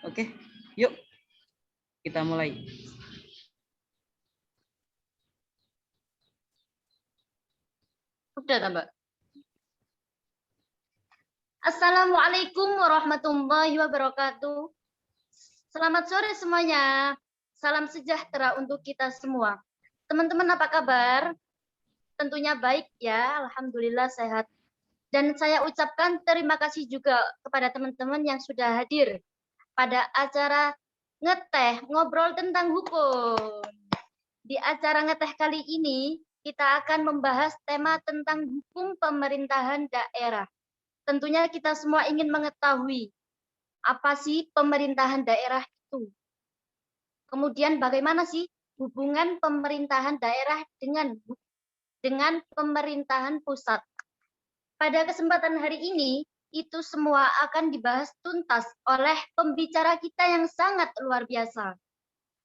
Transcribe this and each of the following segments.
Oke, yuk kita mulai. Udah, Mbak. Assalamualaikum warahmatullahi wabarakatuh. Selamat sore semuanya. Salam sejahtera untuk kita semua. Teman-teman apa kabar? Tentunya baik ya, alhamdulillah sehat. Dan saya ucapkan terima kasih juga kepada teman-teman yang sudah hadir pada acara ngeteh ngobrol tentang hukum. Di acara ngeteh kali ini kita akan membahas tema tentang hukum pemerintahan daerah. Tentunya kita semua ingin mengetahui apa sih pemerintahan daerah itu. Kemudian bagaimana sih hubungan pemerintahan daerah dengan pemerintahan pusat. Pada kesempatan hari ini, itu semua akan dibahas tuntas oleh pembicara kita yang sangat luar biasa.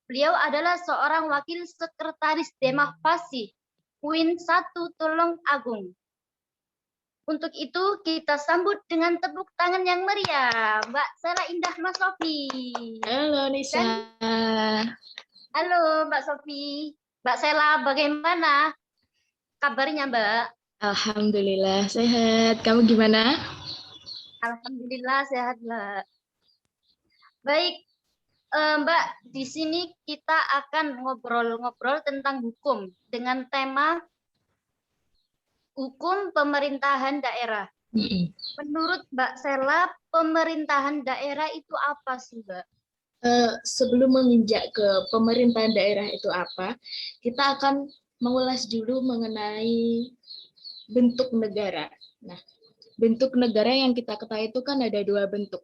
Beliau adalah seorang wakil sekretaris Demah Fasih, UIN 1 Tulung Agung. Untuk itu kita sambut dengan tepuk tangan yang meriah, Mbak Sela Indah Mas Sofi. Halo Nisa. Halo Mbak Sofi. Mbak Sela, bagaimana kabarnya Mbak? Alhamdulillah sehat. Kamu gimana? Alhamdulillah sehat Mbak. Baik Mbak, di sini kita akan ngobrol-ngobrol tentang hukum dengan tema hukum pemerintahan daerah. Menurut Mbak Sela, pemerintahan daerah itu apa sih, Mbak? Sebelum menginjak ke pemerintahan daerah itu apa, kita akan mengulas dulu mengenai bentuk negara. Nah, bentuk negara yang kita ketahui itu kan ada dua bentuk.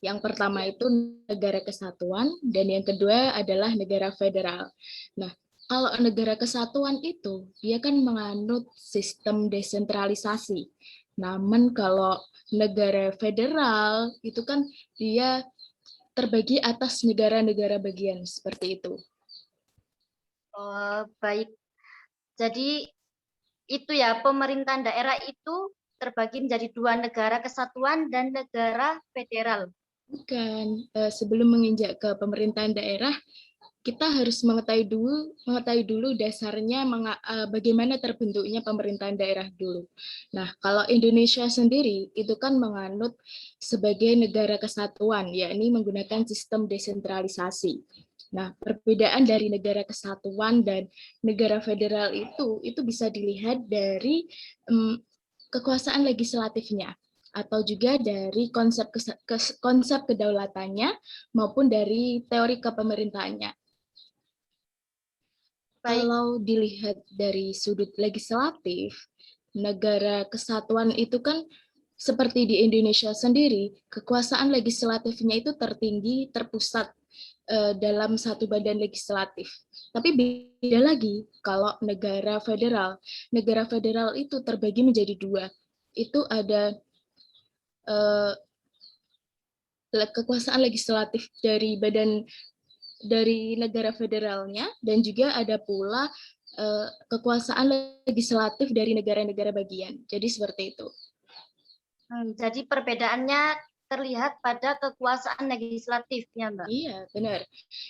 Yang pertama itu negara kesatuan dan yang kedua adalah negara federal. Nah, kalau negara kesatuan itu dia kan menganut sistem desentralisasi. Namun kalau negara federal itu kan dia terbagi atas negara-negara bagian seperti itu. Oh, baik. Jadi itu ya, pemerintahan daerah itu terbagi menjadi dua, negara kesatuan dan negara federal. Bukan, sebelum menginjak ke pemerintahan daerah, kita harus mengetahui dulu dasarnya bagaimana terbentuknya pemerintahan daerah dulu. Nah, kalau Indonesia sendiri itu kan menganut sebagai negara kesatuan, yakni menggunakan sistem desentralisasi. Nah, perbedaan dari negara kesatuan dan negara federal itu bisa dilihat dari kekuasaan legislatifnya, atau juga dari konsep kedaulatannya maupun dari teori kepemerintahannya. Baik. Kalau dilihat dari sudut legislatif, negara kesatuan itu kan seperti di Indonesia sendiri, kekuasaan legislatifnya itu tertinggi, terpusat dalam satu badan legislatif. Tapi beda lagi kalau negara federal. Negara federal itu terbagi menjadi dua. Itu ada kekuasaan legislatif dari negara federalnya dan juga ada pula kekuasaan legislatif dari negara-negara bagian. Jadi seperti itu. Jadi perbedaannya terlihat pada kekuasaan legislatifnya, Mbak. Iya, benar.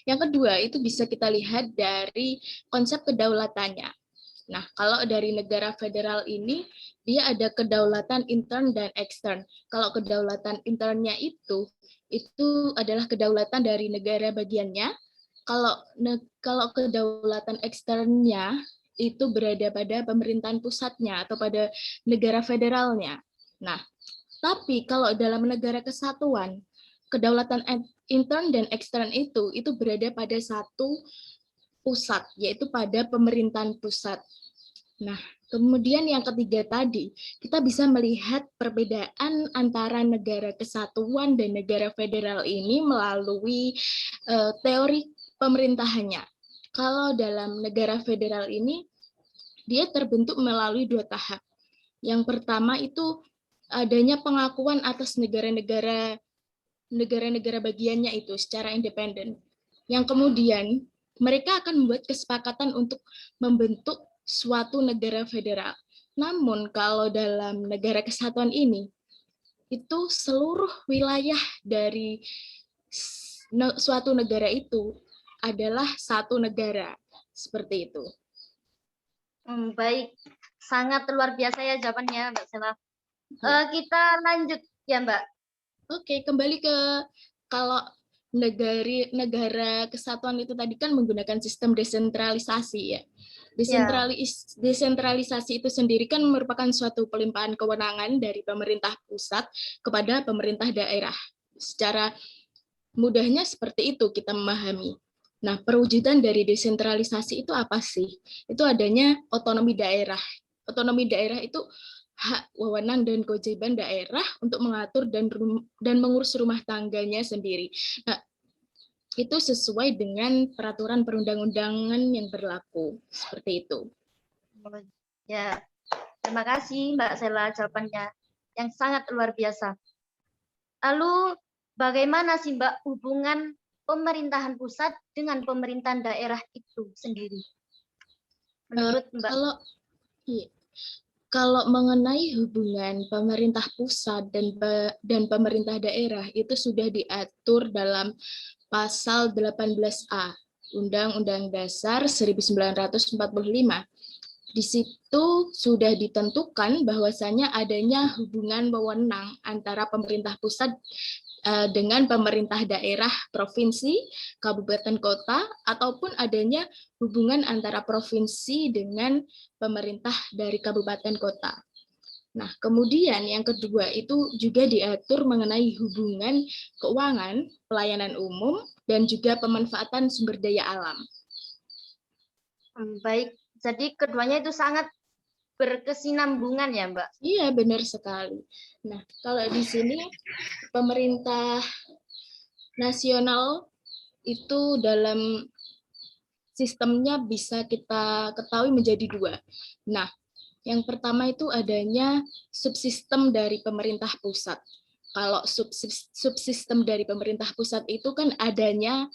Yang kedua itu bisa kita lihat dari konsep kedaulatannya. Nah, kalau dari negara federal ini, dia ada kedaulatan intern dan ekstern. Kalau kedaulatan internnya itu adalah kedaulatan dari negara bagiannya. Kalau kedaulatan eksternnya itu berada pada pemerintahan pusatnya atau pada negara federalnya. Nah, tapi kalau dalam negara kesatuan, kedaulatan intern dan ekstern itu berada pada satu pusat, yaitu pada pemerintahan pusat. Nah, kemudian yang ketiga tadi, kita bisa melihat perbedaan antara negara kesatuan dan negara federal ini melalui teori pemerintahannya. Kalau dalam negara federal ini, dia terbentuk melalui dua tahap. Yang pertama itu adanya pengakuan atas negara-negara bagiannya itu secara independen. Yang kemudian mereka akan membuat kesepakatan untuk membentuk suatu negara federal. Namun kalau dalam negara kesatuan ini, itu seluruh wilayah dari suatu negara itu adalah satu negara. Seperti itu. Baik, sangat luar biasa ya jawabannya Mbak Sela. Kita lanjut ya Mbak. Oke, kembali ke kalau negara kesatuan itu tadi kan menggunakan sistem desentralisasi ya. Desentralisasi itu sendiri kan merupakan suatu pelimpahan kewenangan dari pemerintah pusat kepada pemerintah daerah. Secara mudahnya seperti itu kita memahami. Nah, perwujudan dari desentralisasi itu apa sih? Itu adanya otonomi daerah. Otonomi daerah itu hak, wewenang, dan kewajiban daerah untuk mengatur dan mengurus rumah tangganya sendiri. Nah, itu sesuai dengan peraturan perundang-undangan yang berlaku. Seperti itu. Ya, terima kasih Mbak Sela jawabannya yang sangat luar biasa. Lalu bagaimana sih Mbak hubungan pemerintahan pusat dengan pemerintahan daerah itu sendiri? Menurut Mbak? Kalau mengenai hubungan pemerintah pusat dan pemerintah daerah itu sudah diatur dalam pasal 18A Undang-Undang Dasar 1945. Di situ sudah ditentukan bahwasanya adanya hubungan wewenang antara pemerintah pusat dengan pemerintah daerah, provinsi, kabupaten, kota, ataupun adanya hubungan antara provinsi dengan pemerintah dari kabupaten, kota. Nah, kemudian yang kedua itu juga diatur mengenai hubungan keuangan, pelayanan umum, dan juga pemanfaatan sumber daya alam. Baik, jadi keduanya itu sangat berkesinambungan ya, Mbak? Iya, benar sekali. Nah, kalau di sini pemerintah nasional itu dalam sistemnya bisa kita ketahui menjadi dua. Nah, yang pertama itu adanya subsistem dari pemerintah pusat. Kalau subsistem dari pemerintah pusat itu kan adanya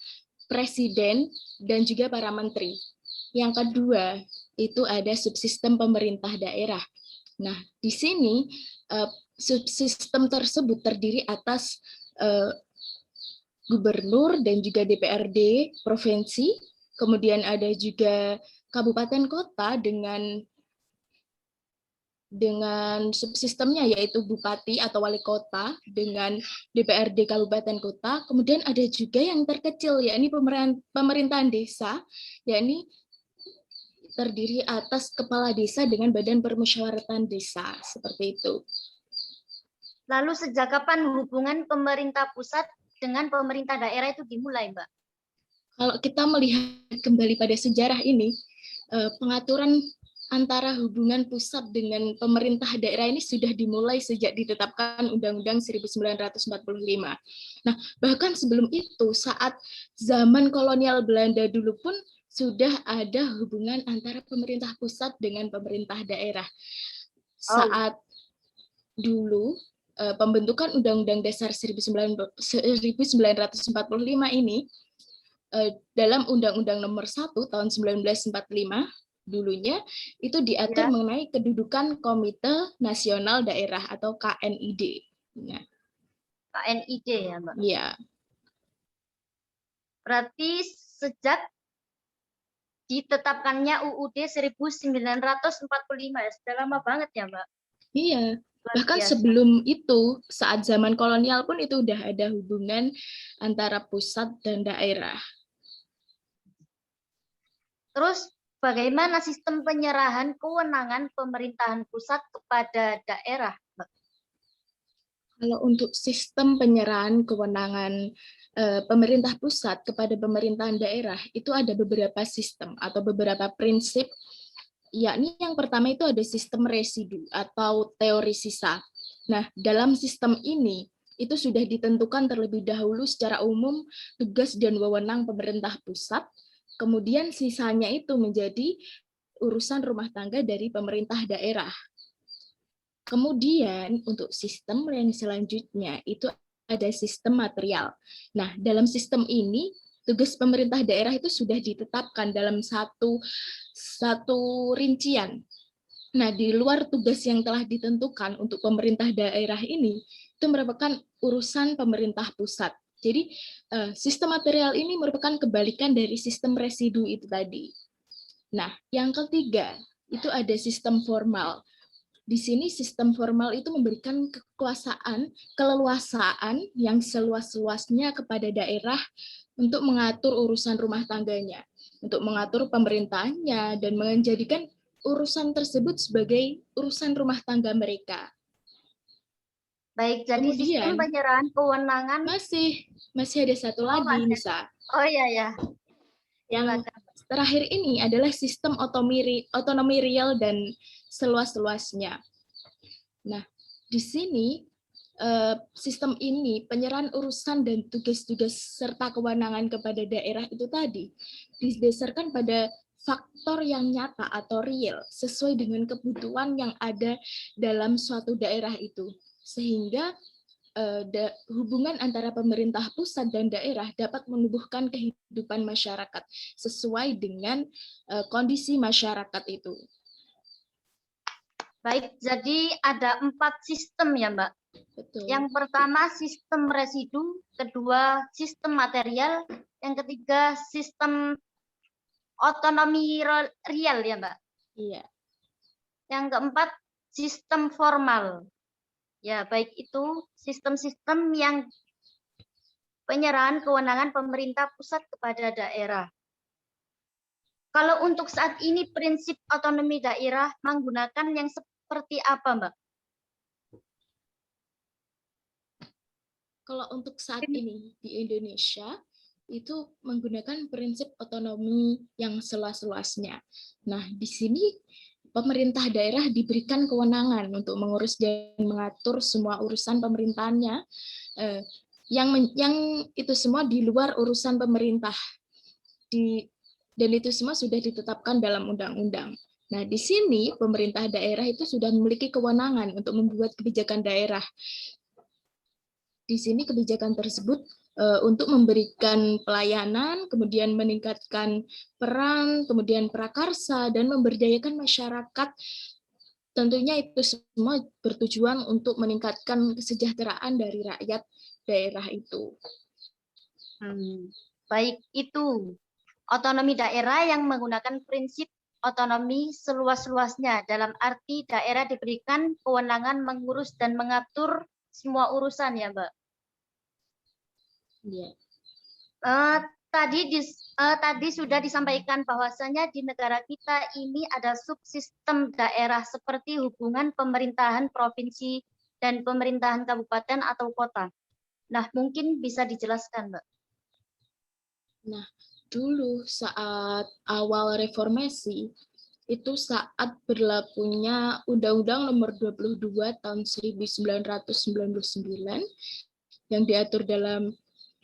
presiden dan juga para menteri. Yang kedua itu ada subsistem pemerintah daerah. Nah, di sini subsistem tersebut terdiri atas gubernur dan juga DPRD provinsi, kemudian ada juga kabupaten kota dengan subsistemnya yaitu bupati atau wali kota dengan DPRD kabupaten kota, kemudian ada juga yang terkecil yakni pemerintahan desa, yakni terdiri atas kepala desa dengan badan permusyawaratan desa, seperti itu. Lalu sejak kapan hubungan pemerintah pusat dengan pemerintah daerah itu dimulai, Mbak? Kalau kita melihat kembali pada sejarah ini, pengaturan antara hubungan pusat dengan pemerintah daerah ini sudah dimulai sejak ditetapkan Undang-Undang 1945. Nah, bahkan sebelum itu, saat zaman kolonial Belanda dulu pun sudah ada hubungan antara pemerintah pusat dengan pemerintah daerah. Saat dulu pembentukan Undang-Undang Dasar 1945 ini dalam Undang-Undang Nomor 1 tahun 1945 dulunya itu diatur mengenai kedudukan Komite Nasional Daerah atau KNID. Nah, KNID ya, Mbak? Iya. Berarti sejak ditetapkannya UUD 1945 ya, sudah lama banget ya, Mbak? Iya. Bahkan sebelum itu, saat zaman kolonial pun itu udah ada hubungan antara pusat dan daerah. Terus bagaimana sistem penyerahan kewenangan pemerintahan pusat kepada daerah, Mbak? Kalau untuk sistem penyerahan kewenangan pemerintah pusat kepada pemerintahan daerah, itu ada beberapa sistem atau beberapa prinsip, yakni yang pertama itu ada sistem residu atau teori sisa. Nah, dalam sistem ini, itu sudah ditentukan terlebih dahulu secara umum tugas dan wewenang pemerintah pusat, kemudian sisanya itu menjadi urusan rumah tangga dari pemerintah daerah. Kemudian untuk sistem yang selanjutnya itu ada sistem material. Nah, dalam sistem ini tugas pemerintah daerah itu sudah ditetapkan dalam satu rincian. Nah, di luar tugas yang telah ditentukan untuk pemerintah daerah ini, itu merupakan urusan pemerintah pusat. Jadi sistem material ini merupakan kebalikan dari sistem residu itu tadi. Nah, yang ketiga itu ada sistem formal. Di sini sistem formal itu memberikan kekuasaan, keleluasaan yang seluas-luasnya kepada daerah untuk mengatur urusan rumah tangganya, untuk mengatur pemerintahnya, dan menjadikan urusan tersebut sebagai urusan rumah tangga mereka. Baik, jadi sistem Kemudian penyerahan kewenangan. masih ada satu lagi, masih. Nisa. Oh iya ya. Yang Silakan. terakhir ini adalah sistem otonomi real dan seluas-luasnya. Nah, di sini sistem ini penyerahan urusan dan tugas-tugas serta kewenangan kepada daerah itu tadi didasarkan pada faktor yang nyata atau real sesuai dengan kebutuhan yang ada dalam suatu daerah itu, sehingga hubungan antara pemerintah pusat dan daerah dapat menumbuhkan kehidupan masyarakat sesuai dengan kondisi masyarakat itu. Baik, jadi ada 4 sistem ya, Mbak. Betul. Yang pertama sistem residu, kedua sistem material, yang ketiga sistem otonomi real ya, Mbak. Iya. Yang keempat sistem formal. Ya, baik itu sistem-sistem yang penyerahan kewenangan pemerintah pusat kepada daerah. Kalau untuk saat ini prinsip otonomi daerah menggunakan yang seperti apa, Mbak? Kalau untuk saat ini di Indonesia itu menggunakan prinsip otonomi yang seluas-luasnya. Nah, di sini pemerintah daerah diberikan kewenangan untuk mengurus dan mengatur semua urusan pemerintahannya, yang itu semua di luar urusan pemerintah. Dan itu semua sudah ditetapkan dalam undang-undang. Nah, di sini pemerintah daerah itu sudah memiliki kewenangan untuk membuat kebijakan daerah. Di sini kebijakan tersebut untuk memberikan pelayanan, kemudian meningkatkan peran, kemudian prakarsa, dan memberdayakan masyarakat. Tentunya itu semua bertujuan untuk meningkatkan kesejahteraan dari rakyat daerah itu. Baik, itu otonomi daerah yang menggunakan prinsip otonomi seluas-luasnya, dalam arti daerah diberikan kewenangan mengurus dan mengatur semua urusan ya, Mbak. Yeah. Tadi sudah disampaikan bahwasanya di negara kita ini ada subsistem daerah seperti hubungan pemerintahan provinsi dan pemerintahan kabupaten atau kota. Nah, mungkin bisa dijelaskan, Mbak. Nah, dulu saat awal reformasi, itu saat berlakunya Undang-Undang Nomor 22 tahun 1999 yang diatur dalam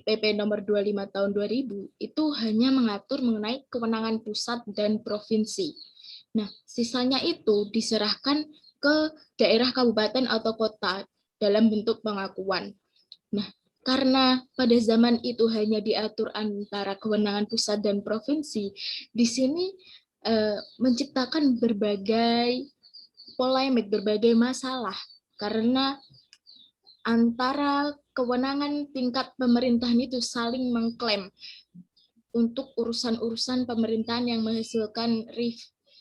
PP Nomor 25 tahun 2000, itu hanya mengatur mengenai kewenangan pusat dan provinsi. Nah, sisanya itu diserahkan ke daerah kabupaten atau kota dalam bentuk pengakuan. Nah, karena pada zaman itu hanya diatur antara kewenangan pusat dan provinsi, di sini menciptakan berbagai polemik, berbagai masalah, karena antara kewenangan tingkat pemerintahan itu saling mengklaim untuk urusan-urusan pemerintahan yang menghasilkan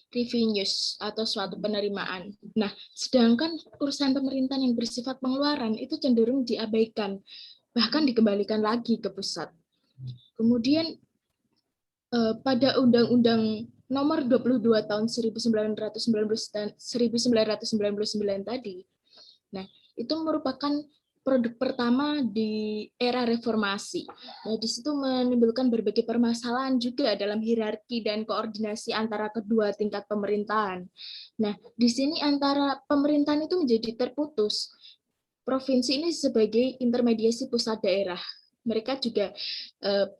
revenues atau suatu penerimaan. Nah, sedangkan urusan pemerintahan yang bersifat pengeluaran itu cenderung diabaikan, bahkan dikembalikan lagi ke pusat. Kemudian pada Undang-Undang Nomor 22 tahun 1999 tadi, nah itu merupakan produk pertama di era reformasi. Nah, di situ menimbulkan berbagai permasalahan juga dalam hierarki dan koordinasi antara kedua tingkat pemerintahan. Nah, di sini antara pemerintahan itu menjadi terputus. Provinsi ini sebagai intermediasi pusat daerah. Mereka juga,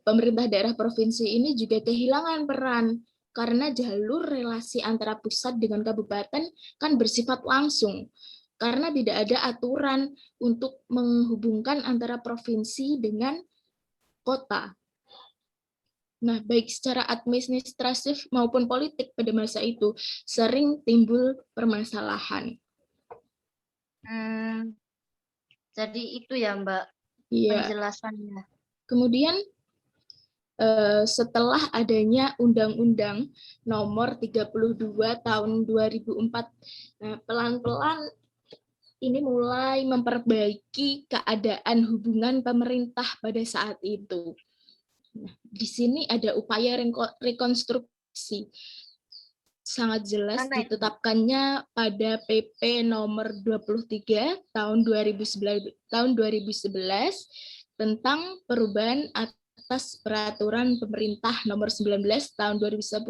pemerintah daerah provinsi ini juga kehilangan peran karena jalur relasi antara pusat dengan kabupaten kan bersifat langsung, karena tidak ada aturan untuk menghubungkan antara provinsi dengan kota. Nah, baik secara administratif maupun politik pada masa itu sering timbul permasalahan. Jadi itu ya, Mbak, Iya. penjelasannya. Kemudian setelah adanya Undang-Undang Nomor 32 Tahun 2004, nah, pelan-pelan ini mulai memperbaiki keadaan hubungan pemerintah pada saat itu. Nah, di sini ada upaya rekonstruksi. Sangat jelas Mana itu, Bu? ditetapkannya pada PP nomor 23 tahun 2011 tentang perubahan atas peraturan pemerintah nomor 19 tahun 2010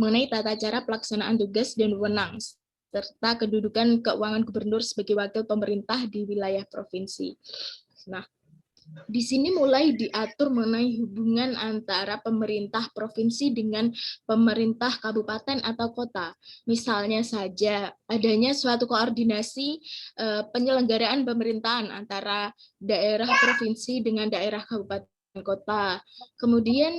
mengenai tata cara pelaksanaan tugas dan wewenang serta kedudukan keuangan gubernur sebagai wakil pemerintah di wilayah provinsi. Nah, di sini mulai diatur mengenai hubungan antara pemerintah provinsi dengan pemerintah kabupaten atau kota. Misalnya saja adanya suatu koordinasi penyelenggaraan pemerintahan antara daerah provinsi dengan daerah kabupaten kota. Kemudian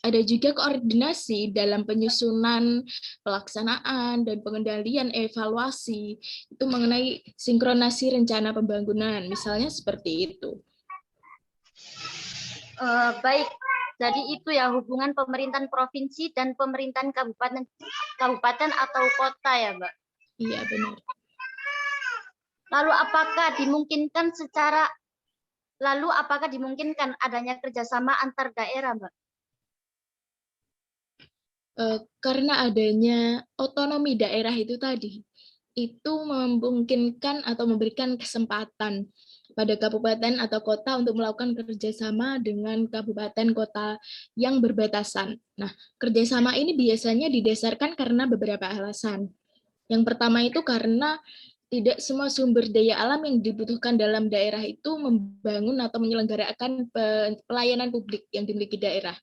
ada juga koordinasi dalam penyusunan, pelaksanaan, dan pengendalian evaluasi. Itu mengenai sinkronasi rencana pembangunan, misalnya seperti itu. Baik, jadi itu ya hubungan pemerintahan provinsi dan pemerintahan kabupaten atau kota ya, Mbak. Iya, benar. Lalu apakah dimungkinkan adanya kerjasama antar daerah, Mbak? Karena adanya otonomi daerah itu tadi, itu memungkinkan atau memberikan kesempatan pada kabupaten atau kota untuk melakukan kerjasama dengan kabupaten kota yang berbatasan. Nah, kerjasama ini biasanya didasarkan karena beberapa alasan. Yang pertama itu karena tidak semua sumber daya alam yang dibutuhkan dalam daerah itu membangun atau menyelenggarakan pelayanan publik yang dimiliki daerah.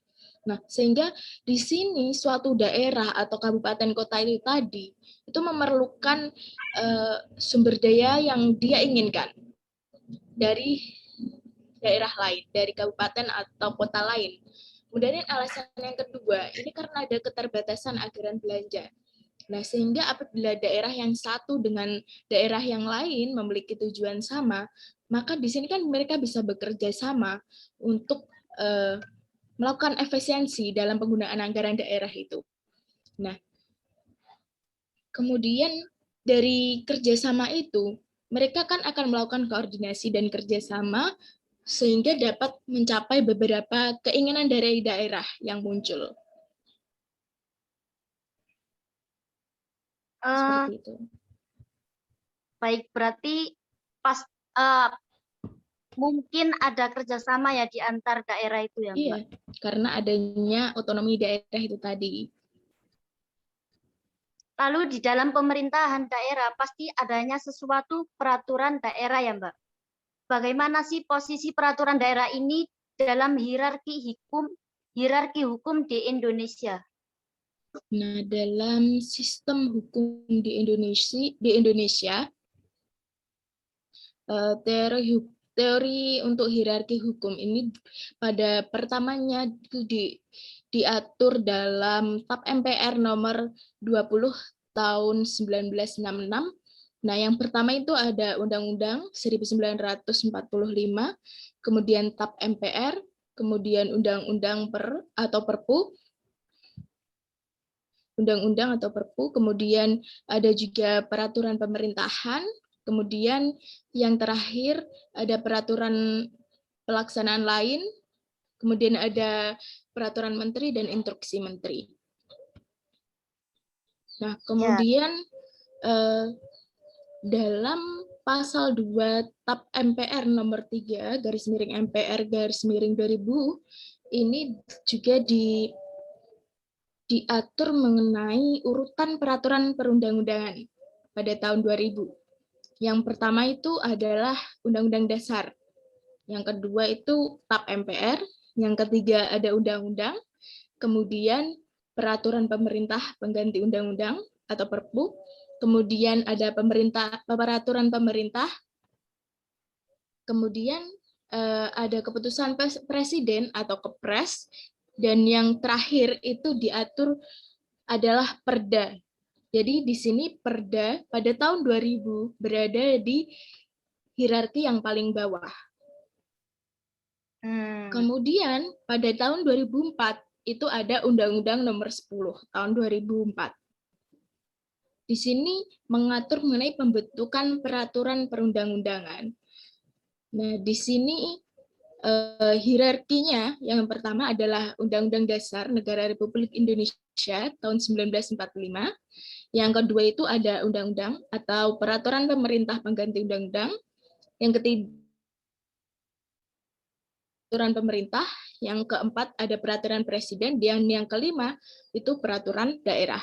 Nah, sehingga di sini suatu daerah atau kabupaten kota itu tadi itu memerlukan sumber daya yang dia inginkan dari daerah lain, dari kabupaten atau kota lain. Kemudian alasan yang kedua, ini karena ada keterbatasan anggaran belanja. Nah, sehingga apabila daerah yang satu dengan daerah yang lain memiliki tujuan sama, maka di sini kan mereka bisa bekerja sama untuk melakukan efisiensi dalam penggunaan anggaran daerah itu. Nah, kemudian dari kerjasama itu, mereka kan akan melakukan koordinasi dan kerjasama sehingga dapat mencapai beberapa keinginan dari daerah yang muncul. Seperti itu. Baik, berarti mungkin ada kerjasama ya di antar daerah itu ya, Mbak? Iya, karena adanya otonomi daerah itu tadi. Lalu di dalam pemerintahan daerah pasti adanya sesuatu peraturan daerah ya, Mbak? Bagaimana sih posisi peraturan daerah ini dalam hierarki hukum di Indonesia? Nah, dalam sistem hukum di Indonesia, teori untuk hierarki hukum ini pada pertamanya diatur dalam TAP MPR nomor 20 tahun 1966. Nah, yang pertama itu ada Undang-Undang 1945, kemudian TAP MPR, kemudian Undang-Undang Perpu, Undang-Undang atau Perpu, kemudian ada juga peraturan pemerintahan, kemudian yang terakhir ada peraturan pelaksanaan lain, kemudian ada peraturan menteri dan instruksi menteri. Nah, kemudian dalam pasal 2 TAP MPR nomor 3 garis miring MPR garis miring 2000 ini juga diatur mengenai urutan peraturan perundang-undangan pada tahun 2000. Yang pertama itu adalah Undang-Undang Dasar. Yang kedua itu TAP MPR. Yang ketiga ada Undang-Undang. Kemudian peraturan pemerintah pengganti Undang-Undang atau Perpu. Kemudian ada peraturan pemerintah. Kemudian ada keputusan presiden atau Kepres. Dan yang terakhir itu diatur adalah Perda. Jadi di sini Perda pada tahun 2000 berada di hierarki yang paling bawah. Kemudian pada tahun 2004 itu ada Undang-Undang Nomor 10 tahun 2004. Di sini mengatur mengenai pembentukan peraturan perundang-undangan. Nah, di sini hierarkinya yang pertama adalah Undang-Undang Dasar Negara Republik Indonesia tahun 1945. Yang kedua itu ada undang-undang atau peraturan pemerintah pengganti undang-undang. Yang ketiga peraturan pemerintah, yang keempat ada peraturan presiden, dan yang kelima itu peraturan daerah.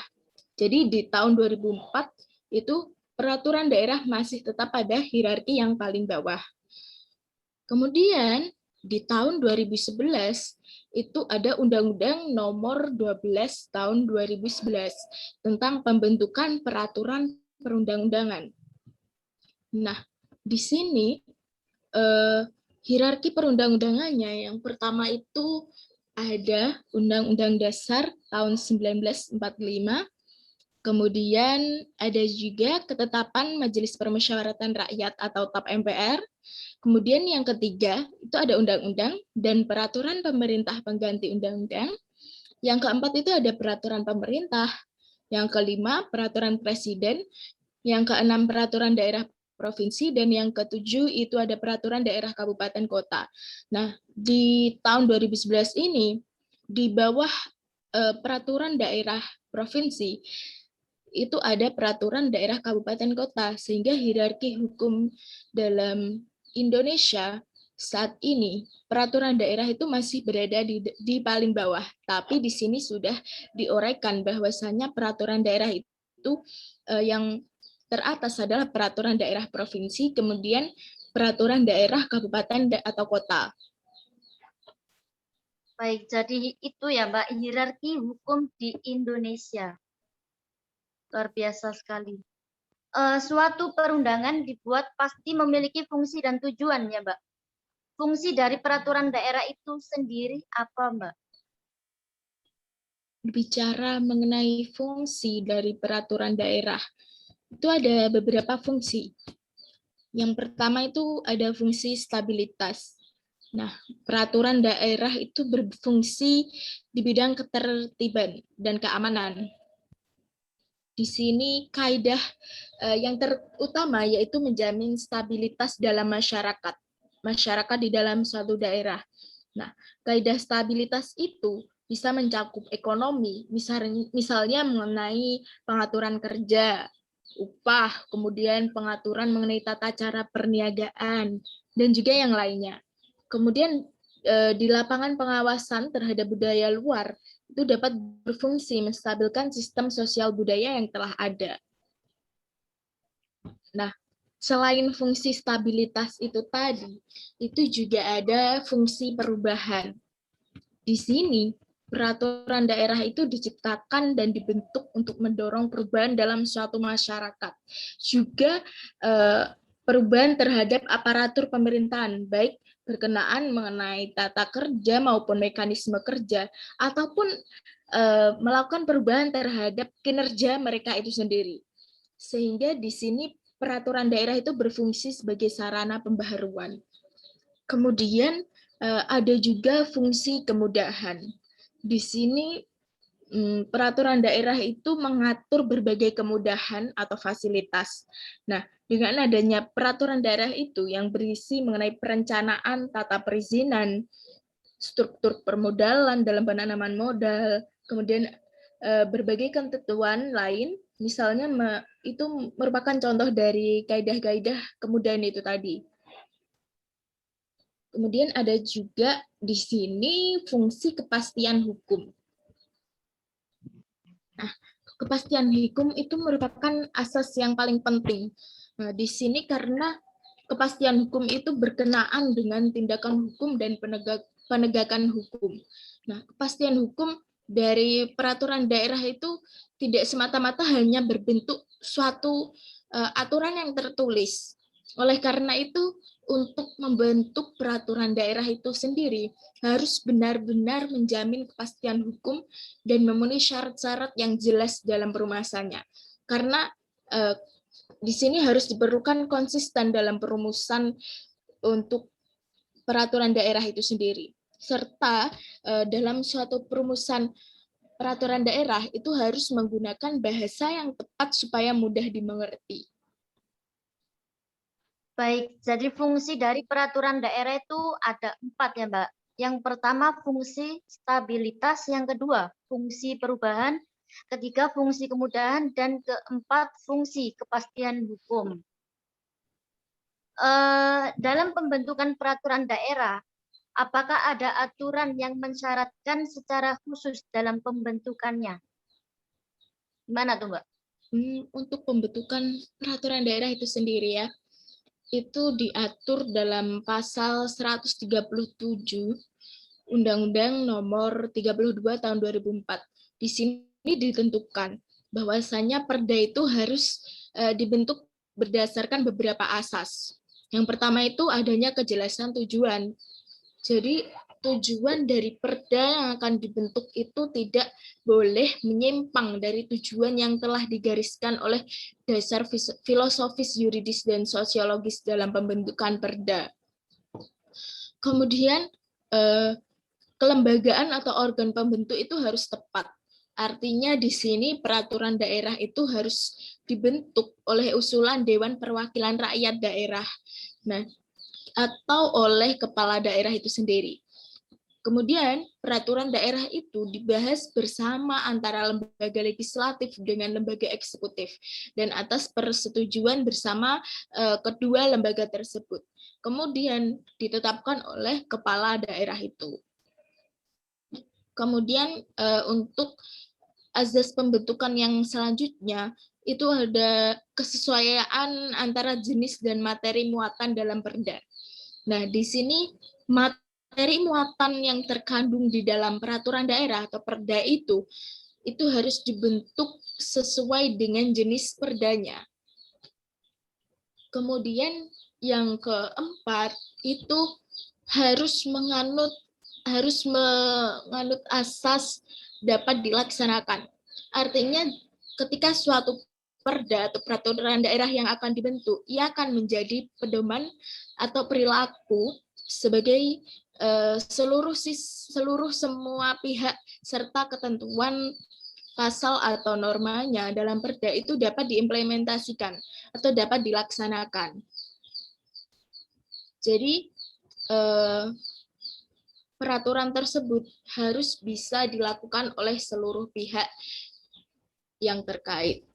Jadi di tahun 2004 itu peraturan daerah masih tetap pada hierarki yang paling bawah. Kemudian di tahun 2011 itu ada Undang-Undang Nomor 12 tahun 2011 tentang pembentukan peraturan perundang-undangan. Nah, di sini hierarki perundang-undangannya yang pertama itu ada Undang-Undang Dasar tahun 1945, kemudian ada juga ketetapan Majelis Permusyawaratan Rakyat atau TAP MPR, kemudian yang ketiga itu ada undang-undang dan peraturan pemerintah pengganti undang-undang, yang keempat itu ada peraturan pemerintah, yang kelima peraturan presiden, yang keenam peraturan daerah provinsi, dan yang ketujuh itu ada peraturan daerah kabupaten kota. Nah, di tahun 2011 ini, di bawah peraturan daerah provinsi, itu ada peraturan daerah kabupaten kota, sehingga hierarki hukum dalam Indonesia saat ini, peraturan daerah itu masih berada di paling bawah, tapi di sini sudah diuraikan bahwasanya peraturan daerah itu yang teratas adalah peraturan daerah provinsi, kemudian peraturan daerah kabupaten atau kota. Baik, jadi itu ya Mbak, hierarki hukum di Indonesia. Luar biasa sekali. Suatu perundangan dibuat pasti memiliki fungsi dan tujuan ya Mbak. Fungsi dari peraturan daerah itu sendiri apa Mbak? Bicara mengenai fungsi dari peraturan daerah, itu ada beberapa fungsi. Yang pertama itu ada fungsi stabilitas. Nah, peraturan daerah itu berfungsi di bidang ketertiban dan keamanan. Di sini kaidah yang terutama yaitu menjamin stabilitas dalam masyarakat di dalam suatu daerah. Nah, kaidah stabilitas itu bisa mencakup ekonomi, misalnya mengenai pengaturan kerja, upah, kemudian pengaturan mengenai tata cara perniagaan, dan juga yang lainnya. Kemudian di lapangan pengawasan terhadap budaya luar, itu dapat berfungsi menstabilkan sistem sosial budaya yang telah ada. Nah, selain fungsi stabilitas itu tadi, itu juga ada fungsi perubahan. Di sini, peraturan daerah itu diciptakan dan dibentuk untuk mendorong perubahan dalam suatu masyarakat. Juga perubahan terhadap aparatur pemerintahan, baik berkenaan mengenai tata kerja maupun mekanisme kerja, ataupun melakukan perubahan terhadap kinerja mereka itu sendiri. Sehingga di sini peraturan daerah itu berfungsi sebagai sarana pembaharuan. Kemudian ada juga fungsi kemudahan. Di sini peraturan daerah itu mengatur berbagai kemudahan atau fasilitas. Nah, dengan adanya peraturan daerah itu yang berisi mengenai perencanaan, tata perizinan, struktur permodalan dalam penanaman modal, kemudian berbagai ketentuan lain, misalnya itu merupakan contoh dari kaidah-kaidah kemudahan itu tadi. Kemudian ada juga di sini fungsi kepastian hukum. Nah, kepastian hukum itu merupakan asas yang paling penting. Nah, di sini karena kepastian hukum itu berkenaan dengan tindakan hukum dan penegakan hukum. Nah, kepastian hukum dari peraturan daerah itu tidak semata-mata hanya berbentuk suatu aturan yang tertulis. Oleh karena itu, untuk membentuk peraturan daerah itu sendiri harus benar-benar menjamin kepastian hukum dan memenuhi syarat-syarat yang jelas dalam perumusannya. Karena di sini harus diperlukan konsisten dalam perumusan untuk peraturan daerah itu sendiri. Serta dalam suatu perumusan peraturan daerah itu harus menggunakan bahasa yang tepat supaya mudah dimengerti. Baik, jadi fungsi dari peraturan daerah itu ada 4 ya, Mbak. Yang pertama fungsi stabilitas, yang kedua fungsi perubahan, ketiga fungsi kemudahan, dan keempat fungsi kepastian hukum. Dalam pembentukan peraturan daerah, apakah ada aturan yang mensyaratkan secara khusus dalam pembentukannya? Gimana tuh, Mbak? Untuk pembentukan peraturan daerah itu sendiri ya, itu diatur dalam pasal 137 Undang-Undang Nomor 32 Tahun 2004. Di sini ditentukan bahwasanya perda itu harus dibentuk berdasarkan beberapa asas. Yang pertama itu adanya kejelasan tujuan. Jadi tujuan dari perda yang akan dibentuk itu tidak boleh menyimpang dari tujuan yang telah digariskan oleh dasar filosofis, yuridis, dan sosiologis dalam pembentukan perda. Kemudian kelembagaan atau organ pembentuk itu harus tepat. Artinya di sini peraturan daerah itu harus dibentuk oleh usulan Dewan Perwakilan Rakyat Daerah. Nah, atau oleh kepala daerah itu sendiri. Kemudian peraturan daerah itu dibahas bersama antara lembaga legislatif dengan lembaga eksekutif dan atas persetujuan bersama kedua lembaga tersebut. Kemudian ditetapkan oleh kepala daerah itu. Kemudian untuk azas pembentukan yang selanjutnya itu ada kesesuaian antara jenis dan materi muatan dalam perda. Nah, di sini materi muatan yang terkandung di dalam peraturan daerah atau perda itu harus dibentuk sesuai dengan jenis perdanya. Kemudian yang keempat itu harus menganut asas dapat dilaksanakan. Artinya ketika suatu perda atau peraturan daerah yang akan dibentuk, ia akan menjadi pedoman atau perilaku sebagai seluruh semua pihak serta ketentuan pasal atau normanya dalam perda itu dapat diimplementasikan atau dapat dilaksanakan. Jadi peraturan tersebut harus bisa dilakukan oleh seluruh pihak yang terkait.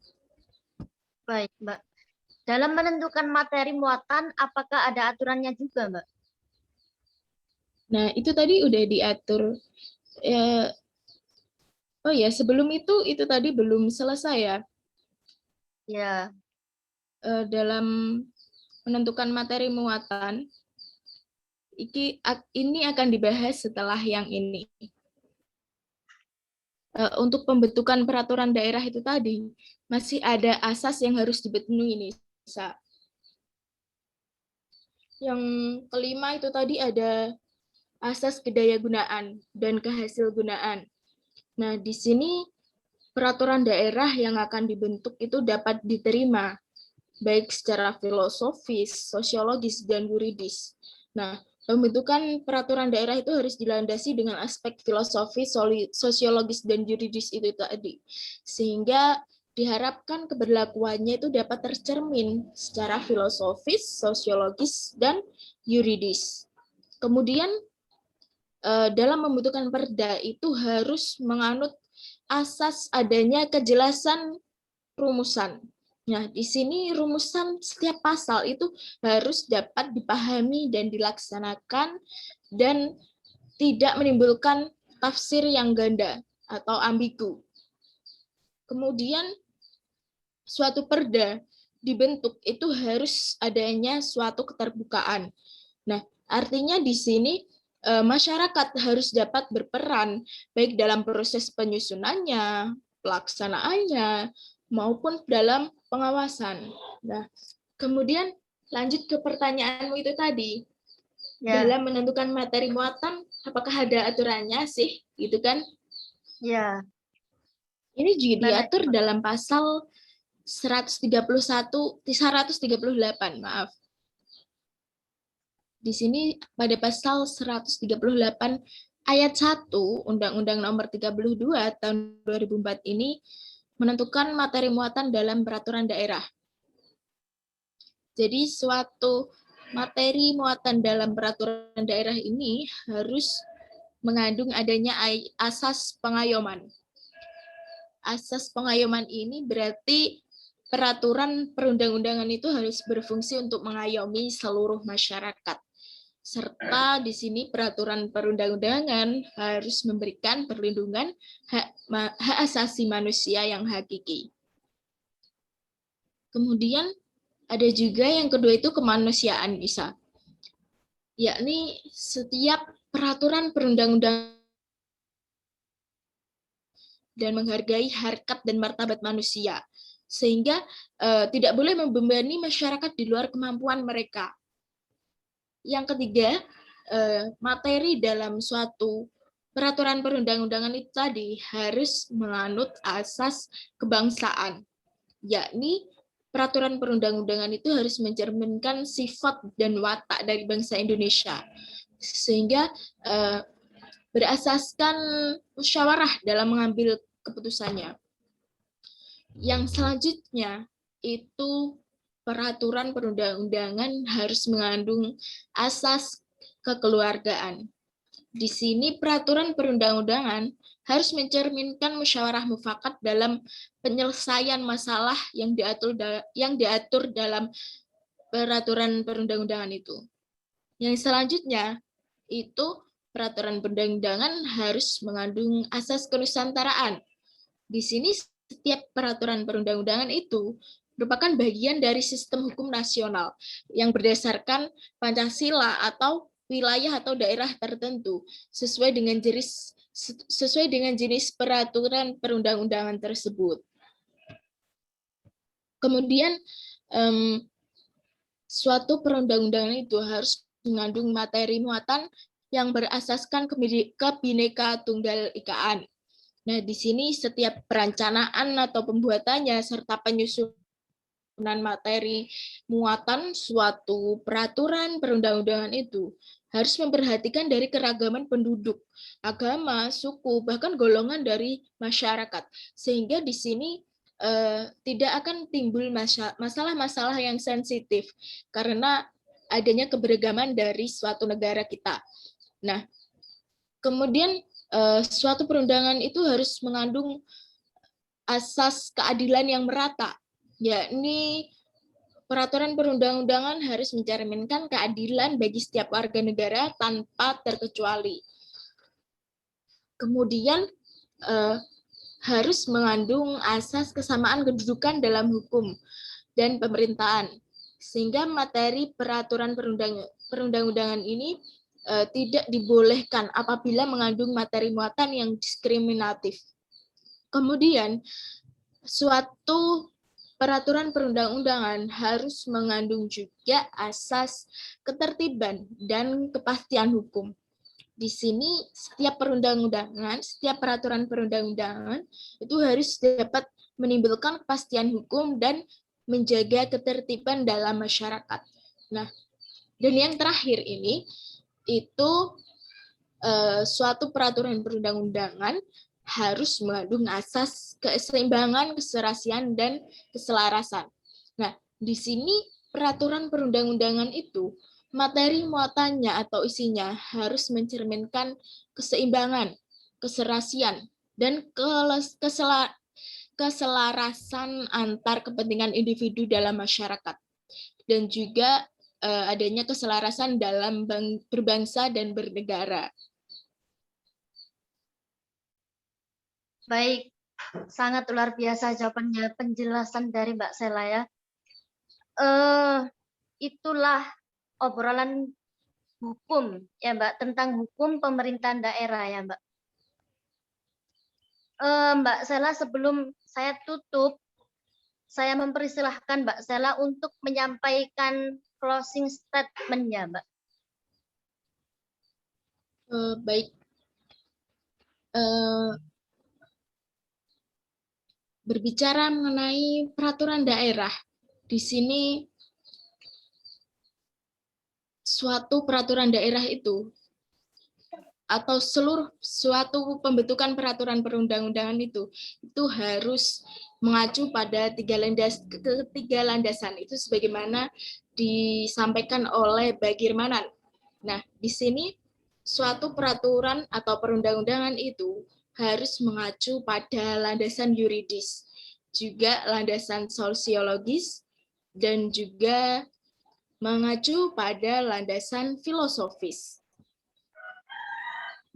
Baik, Mbak. Dalam menentukan materi muatan, apakah ada aturannya juga, Mbak? Nah, itu tadi udah diatur. Oh ya, sebelum itu tadi belum selesai ya. Ya. Dalam menentukan materi muatan, ini akan dibahas setelah yang ini. Untuk pembentukan peraturan daerah itu tadi, masih ada asas yang harus dipenuhi ini. Yang kelima itu tadi ada asas kedayagunaan dan kehasilgunaan. Nah, di sini peraturan daerah yang akan dibentuk itu dapat diterima, baik secara filosofis, sosiologis, dan yuridis. Nah, pembentukan peraturan daerah itu harus dilandasi dengan aspek filosofis, sosiologis, dan yuridis itu tadi. Sehingga diharapkan keberlakuannya itu dapat tercermin secara filosofis, sosiologis, dan yuridis. Kemudian dalam membentukkan perda itu harus menganut asas adanya kejelasan rumusan. Nah, di sini rumusan setiap pasal itu harus dapat dipahami dan dilaksanakan dan tidak menimbulkan tafsir yang ganda atau ambigu. Kemudian suatu perda dibentuk itu harus adanya suatu keterbukaan. Nah, artinya di sini masyarakat harus dapat berperan baik dalam proses penyusunannya, pelaksanaannya, maupun dalam pengawasan. Nah, kemudian lanjut ke pertanyaanmu itu tadi. Ya. Dalam menentukan materi muatan, apakah ada aturannya sih? Gitu kan? Ya. Ini juga diatur dalam pasal 138, maaf. Di sini pada pasal 138 ayat 1 Undang-Undang Nomor 32 tahun 2004 ini menentukan materi muatan dalam peraturan daerah. Jadi suatu materi muatan dalam peraturan daerah ini harus mengandung adanya asas pengayoman. Asas pengayoman ini berarti peraturan perundang-undangan itu harus berfungsi untuk mengayomi seluruh masyarakat. Serta di sini peraturan perundang-undangan harus memberikan perlindungan hak asasi manusia yang hakiki. Kemudian ada juga yang kedua itu kemanusiaan bisa. Yakni setiap peraturan perundang-undangan dan menghargai harkat dan martabat manusia, sehingga tidak boleh membebani masyarakat di luar kemampuan mereka. Yang ketiga, materi dalam suatu peraturan perundang-undangan itu tadi harus menganut asas kebangsaan, yakni peraturan perundang-undangan itu harus mencerminkan sifat dan watak dari bangsa Indonesia, sehingga berasaskan musyawarah dalam mengambil keputusannya. Yang selanjutnya itu peraturan perundang-undangan harus mengandung asas kekeluargaan. Di sini peraturan perundang-undangan harus mencerminkan musyawarah mufakat dalam penyelesaian masalah yang diatur dalam peraturan perundang-undangan itu. Yang selanjutnya itu peraturan perundang-undangan harus mengandung asas kenusantaraan. Di sini setiap peraturan perundang-undangan itu merupakan bagian dari sistem hukum nasional yang berdasarkan Pancasila atau wilayah atau daerah tertentu sesuai dengan jenis peraturan perundang-undangan tersebut. Kemudian suatu perundang-undangan itu harus mengandung materi muatan yang berasaskan Bhinneka Tunggal Ikaan. Nah, di sini setiap perencanaan atau pembuatannya serta penyusunan materi muatan suatu peraturan perundang-undangan itu harus memperhatikan dari keragaman penduduk, agama, suku, bahkan golongan dari masyarakat. Sehingga di sini tidak akan timbul masalah-masalah yang sensitif karena adanya keberagaman dari suatu negara kita. Nah, kemudian suatu perundangan itu harus mengandung asas keadilan yang merata, yakni peraturan perundang-undangan harus mencerminkan keadilan bagi setiap warga negara tanpa terkecuali. Kemudian harus mengandung asas kesamaan kedudukan dalam hukum dan pemerintahan, sehingga materi peraturan perundang-undangan ini tidak dibolehkan apabila mengandung materi muatan yang diskriminatif. Kemudian, suatu peraturan perundang-undangan harus mengandung juga asas ketertiban dan kepastian hukum. Di sini setiap perundang-undangan, setiap peraturan perundang-undangan itu harus dapat menimbulkan kepastian hukum dan menjaga ketertiban dalam masyarakat. Nah, dan yang terakhir ini itu suatu peraturan perundang-undangan harus mengandung asas keseimbangan, keserasian, dan keselarasan. Nah, di sini peraturan perundang-undangan itu materi muatannya atau isinya harus mencerminkan keseimbangan, keserasian, dan keselarasan antar kepentingan individu dalam masyarakat. Dan juga adanya keselarasan dalam berbangsa dan bernegara. Baik, sangat luar biasa jawabannya, penjelasan dari Mbak Sela ya. Itulah obrolan hukum ya Mbak, tentang hukum pemerintahan daerah ya Mbak. Mbak Sela, sebelum saya tutup, saya mempersilahkan Mbak Sela untuk menyampaikan closing statement-nya Mbak. Baik. Berbicara mengenai peraturan daerah, di sini suatu peraturan daerah itu atau seluruh suatu pembentukan peraturan perundang-undangan itu harus mengacu pada ketiga landasan itu sebagaimana disampaikan oleh Bagirmanan. Nah, di sini suatu peraturan atau perundang-undangan itu harus mengacu pada landasan yuridis, juga landasan sosiologis, dan juga mengacu pada landasan filosofis.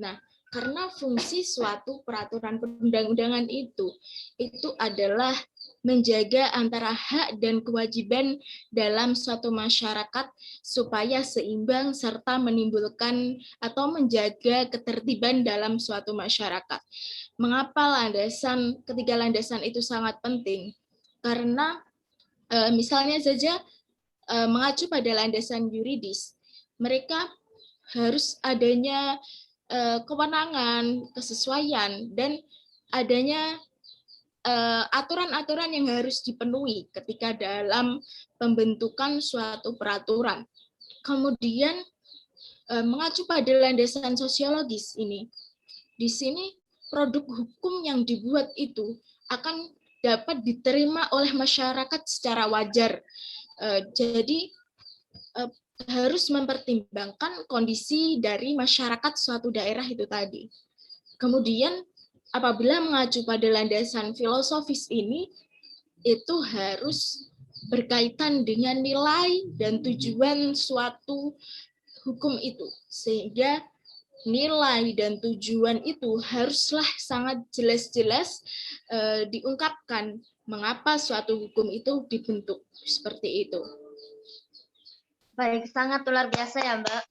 Nah, karena fungsi suatu peraturan perundang-undangan itu adalah menjaga antara hak dan kewajiban dalam suatu masyarakat supaya seimbang serta menimbulkan atau menjaga ketertiban dalam suatu masyarakat. Mengapa ketiga landasan itu sangat penting? Karena misalnya saja mengacu pada landasan yuridis, mereka harus adanya kewenangan, kesesuaian, dan adanya aturan-aturan yang harus dipenuhi ketika dalam pembentukan suatu peraturan. Kemudian mengacu pada landasan sosiologis ini, di sini produk hukum yang dibuat itu akan dapat diterima oleh masyarakat secara wajar. Jadi harus mempertimbangkan kondisi dari masyarakat suatu daerah itu tadi. Kemudian apabila mengacu pada landasan filosofis ini, itu harus berkaitan dengan nilai dan tujuan suatu hukum itu. Sehingga nilai dan tujuan itu haruslah sangat jelas-jelas diungkapkan mengapa suatu hukum itu dibentuk. Seperti itu. Baik, sangat luar biasa ya Mbak.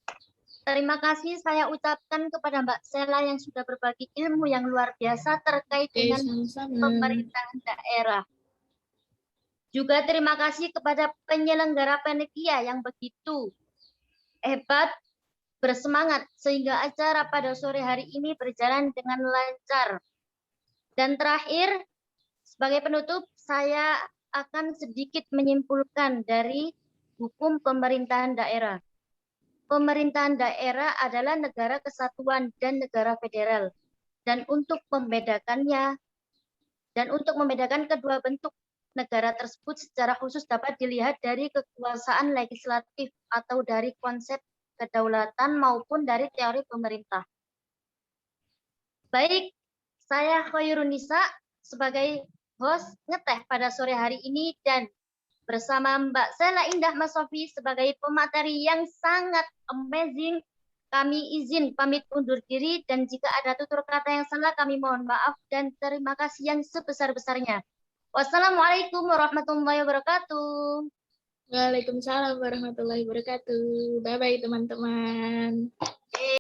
Terima kasih saya ucapkan kepada Mbak Sela yang sudah berbagi ilmu yang luar biasa terkait dengan pemerintahan daerah. Juga terima kasih kepada penyelenggara panitia yang begitu hebat, bersemangat, sehingga acara pada sore hari ini berjalan dengan lancar. Dan terakhir, sebagai penutup, saya akan sedikit menyimpulkan dari hukum pemerintahan daerah. Pemerintahan daerah adalah negara kesatuan dan negara federal. Dan untuk membedakan kedua bentuk negara tersebut secara khusus dapat dilihat dari kekuasaan legislatif atau dari konsep kedaulatan maupun dari teori pemerintah. Baik, saya Khairunisa sebagai host ngeteh pada sore hari ini dan bersama Mbak Sela Indah Masofi sebagai pemateri yang sangat amazing. Kami izin pamit undur diri dan jika ada tutur kata yang salah kami mohon maaf dan terima kasih yang sebesar-besarnya. Wassalamualaikum warahmatullahi wabarakatuh. Waalaikumsalam warahmatullahi wabarakatuh. Bye-bye teman-teman.